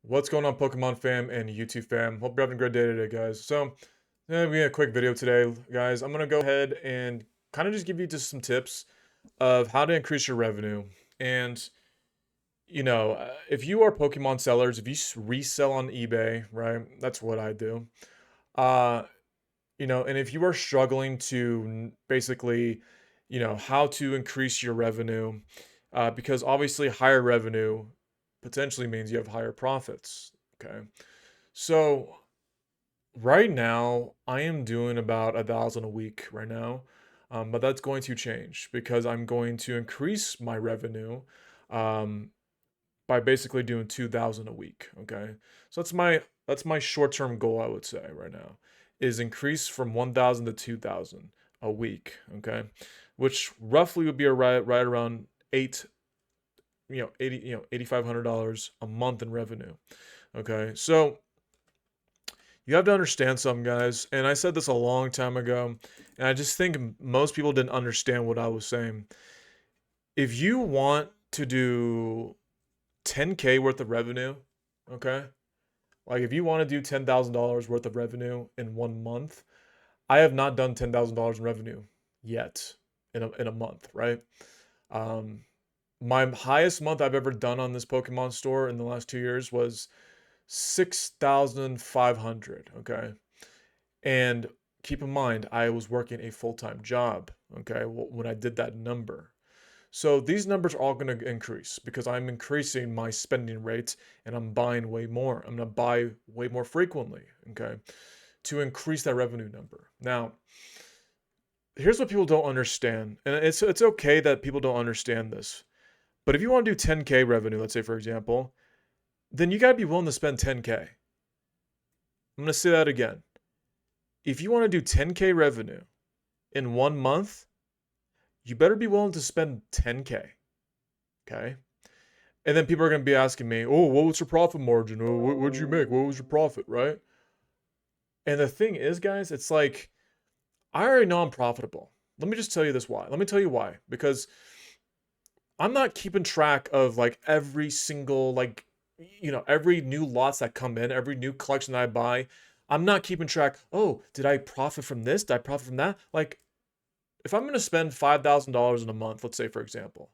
What's going on, Pokemon fam and YouTube fam? Hope you're having a great day today, guys. We a quick video today, guys. I'm gonna go ahead and kind of just give you just some tips of how to increase your revenue. And if you are Pokemon sellers, if you resell on eBay, right? That's what I do. Uh, and if you are struggling to basically, how to increase your revenue, because obviously higher revenue potentially means you have higher profits. Okay. So right now, I am doing about 1,000 a week right now, but that's going to change because I'm going to increase my revenue um, by basically doing 2,000 a week. Okay, so that's my short-term goal. I would say right now is increase from 1,000 to 2,000 a week. Okay, which roughly would be right around 8,500 a month in revenue. Okay, so you have to understand something, guys. And I said this a long time ago, and I just think most people didn't understand what I was saying. If you want to do 10K worth of revenue, okay? Like if you want to do $10,000 worth of revenue in 1 month, I have not done $10,000 in revenue yet in a month, right? Um, my highest month I've ever done on this Pokemon store in the last 2 years was 6,500, okay? And keep in mind, I was working a full time job, okay, when I did that number. So these numbers are all going to increase because I'm increasing my spending rates and I'm buying way more. I'm going to buy way more frequently, okay, to increase that revenue number. Now, here's what people don't understand, and it's okay that people don't understand this. But if you want to do 10K revenue, let's say for example, then you got to be willing to spend 10K. I'm going to say that again. If you want to do 10K revenue in 1 month, you better be willing to spend 10K. Okay. And then people are going to be asking me, oh, what was your profit margin? Oh, what did you make? What was your profit? Right. And the thing is, guys, it's like, I already know I'm profitable. Let me just tell you this why. Let me tell you why. Because I'm not keeping track of like every single, like, every new lots that come in, every new collection that I buy. I'm not keeping track. Oh, did I profit from this? Did I profit from that? Like, if I'm going to spend $5,000 in a month, let's say for example,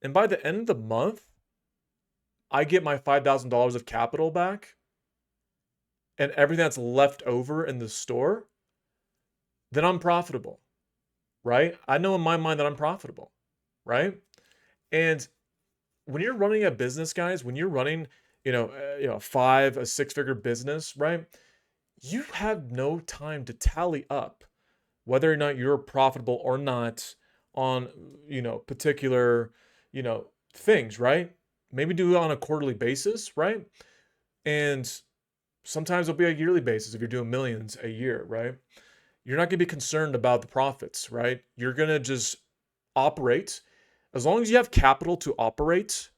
and by the end of the month, I get my $5,000 of capital back and everything that's left over in the store, then I'm profitable, right? I know in my mind that I'm profitable, right? And when you're running a business, guys, when you're running, a 6-figure business, right? You have no time to tally up whether or not you're profitable or not on, particular, things, right? Maybe do it on a quarterly basis, right? And sometimes it'll be a yearly basis if you're doing millions a year, right? You're not going to be concerned about the profits, right? You're going to just operate. As long as you have capital to operate,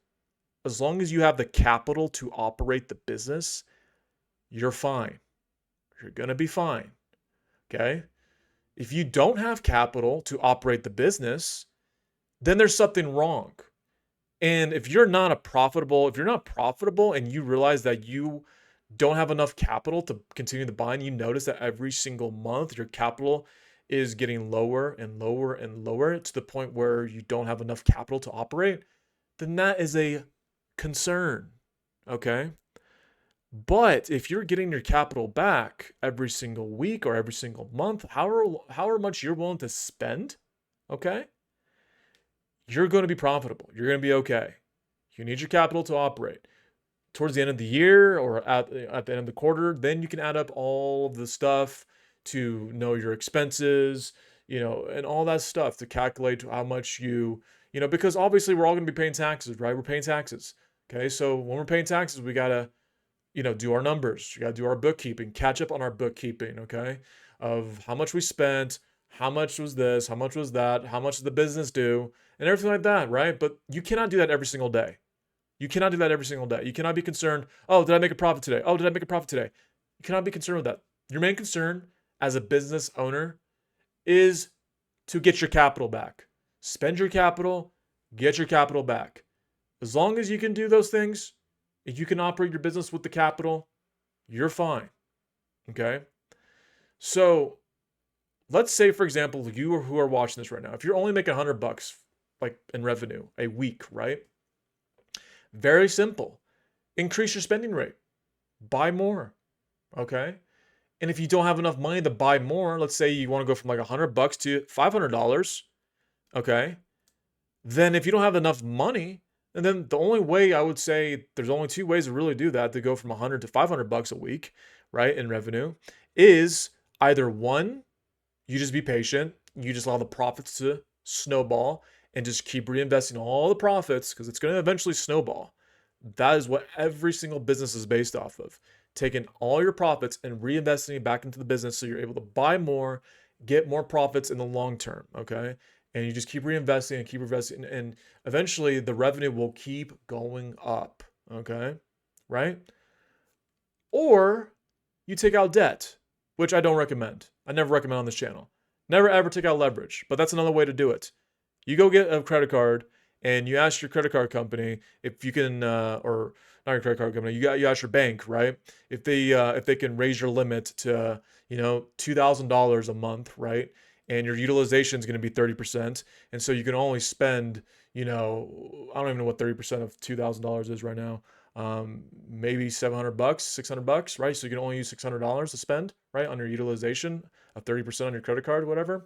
as long as you have the capital to operate the business, you're fine. You're going to be fine. Okay? If you don't have capital to operate the business, then there's something wrong. And if you're not profitable and you realize that you don't have enough capital to continue to buy, and you notice that every single month your capital is getting lower and lower and lower to the point where you don't have enough capital to operate, then that is a concern. Okay. But if you're getting your capital back every single week or every single month, however much you're willing to spend, okay, you're going to be profitable. You're going to be okay. You need your capital to operate. Towards the end of the year or at the end of the quarter, then you can add up all of the stuff to know your expenses, and all that stuff to calculate how much because obviously we're all going to be paying taxes, right? We're paying taxes. Okay. So when we're paying taxes, we got to, do our numbers. You got to do our bookkeeping, catch up on our bookkeeping. Okay. Of how much we spent, how much was this, how much was that, how much did the business do, and everything like that, right? But you cannot do that every single day. You cannot do that every single day. You cannot be concerned, oh, did I make a profit today? Oh, did I make a profit today? You cannot be concerned with that. Your main concern as a business owner is to get your capital back. Spend your capital, get your capital back. As long as you can do those things, If you can operate your business with the capital, you're fine. Okay. So let's say, for example, you who are watching this right now, if you're only making $100 like in revenue a week, right? Very simple. Increase your spending rate. Buy more. Okay. And if you don't have enough money to buy more, let's say you want to go from like $100 to $500, okay? Then if you don't have enough money, and then the only way I would say there's only two ways to really do that to go from 100 to $500 a week, right, in revenue is either one, you just be patient, you just allow the profits to snowball and just keep reinvesting all the profits because it's going to eventually snowball. That is what every single business is based off of. Taking all your profits and reinvesting it back into the business so you're able to buy more, get more profits in the long term, okay? And you just keep reinvesting and keep investing, and eventually the revenue will keep going up, okay? Right? Or you take out debt, which I don't recommend. I never recommend on this channel. Never ever take out leverage, but that's another way to do it. You go get a credit card and you ask your credit card company if you can, or not your credit card company, you ask your bank, right? If they can raise your limit to $2,000 a month, right? And your utilization is going to be 30%, and so you can only spend, I don't even know what 30% of $2,000 is right now. Maybe $700, $600, right? So you can only use $600 to spend, right, on your utilization of 30% on your credit card, whatever.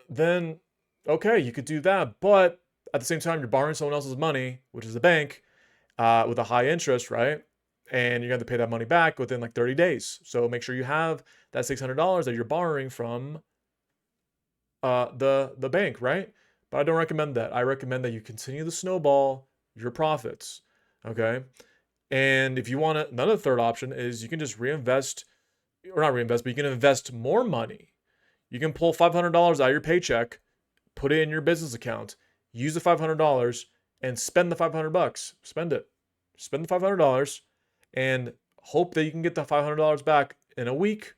Then okay, you could do that, but at the same time, you're borrowing someone else's money, which is the bank, with a high interest, right? And you're going to have to pay that money back within like 30 days. So make sure you have that $600 that you're borrowing from the bank, right? But I don't recommend that. I recommend that you continue to snowball your profits, okay? And if you want another third option is you can just reinvest, or not reinvest, but you can invest more money. You can pull $500 out of your paycheck, put it in your business account, use the $500 and spend the $500. Spend it. Spend the $500 and hope that you can get the $500 back in a week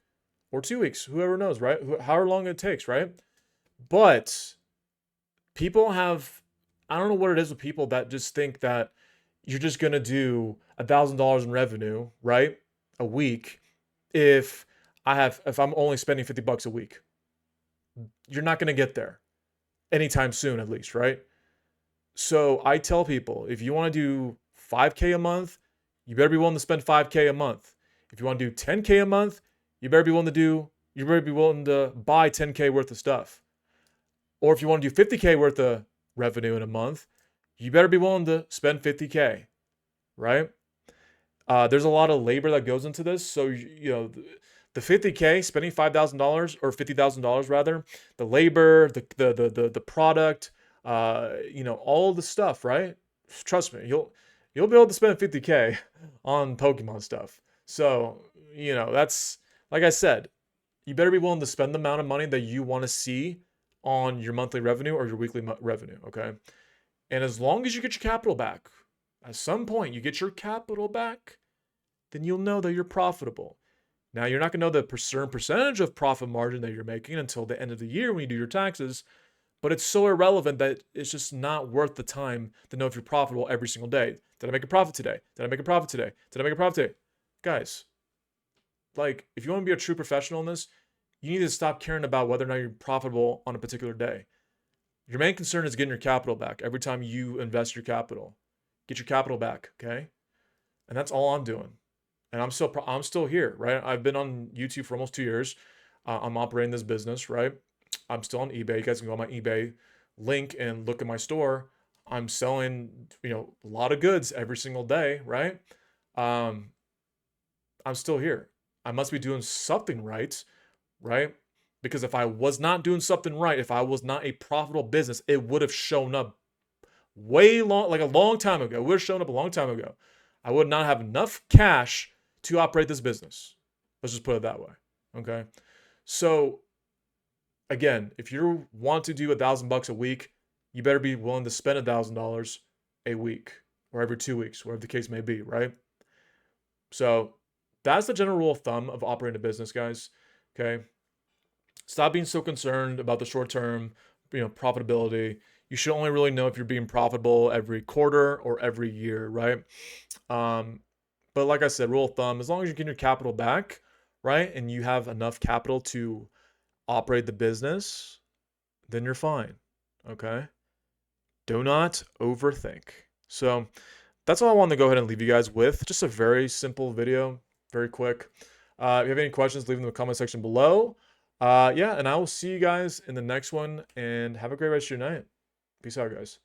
or 2 weeks, whoever knows, right? However long it takes, right? But people have, I don't know what it is with people that just think that you're just going to do $1,000 in revenue, right? A week if I'm only spending $50 a week. You're not going to get there anytime soon, at least, right? So I tell people, if you want to do 5K a month, you better be willing to spend 5K a month. If you want to do 10K a month, you better be willing to buy 10K worth of stuff. Or if you want to do 50K worth of revenue in a month, you better be willing to spend 50K, right? There's a lot of labor that goes into this. So, the 50K, spending $5,000 or $50,000 rather, the labor, the product, all the stuff, right? Trust me, you'll be able to spend 50K on Pokemon stuff. So, that's, like I said, you better be willing to spend the amount of money that you want to see on your monthly revenue or your weekly revenue, okay? And as long as you get your capital back, at some point you get your capital back, then you'll know that you're profitable. Now, you're not going to know the certain percentage of profit margin that you're making until the end of the year when you do your taxes, but it's so irrelevant that it's just not worth the time to know if you're profitable every single day. Did I make a profit today? Did I make a profit today? Did I make a profit today? Guys, like, if you want to be a true professional in this, you need to stop caring about whether or not you're profitable on a particular day. Your main concern is getting your capital back every time you invest your capital. Get your capital back, okay? And that's all I'm doing. And I'm still here, right? I've been on YouTube for almost 2 years. I'm operating this business, right? I'm still on eBay. You guys can go on my eBay link and look at my store. I'm selling, a lot of goods every single day, right? I'm still here. I must be doing something right? Because if I was not doing something right, if I was not a profitable business, it would have shown up like a long time ago. It would have shown up a long time ago. I would not have enough cash to operate this business. Let's just put it that way. Okay. So again, if you want to do $1,000 a week, you better be willing to spend $1,000 a week or every 2 weeks, whatever the case may be, right? So that's the general rule of thumb of operating a business, guys. Okay. Stop being so concerned about the short term, profitability. You should only really know if you're being profitable every quarter or every year, right? Um, but like I said, rule of thumb, as long as you get your capital back, right, and you have enough capital to operate the business, then you're fine. Okay? Do not overthink. So that's all I wanted to go ahead and leave you guys with. Just a very simple video, very quick. If you have any questions, leave them in the comment section below. Yeah, and I will see you guys in the next one, and have a great rest of your night. Peace out, guys.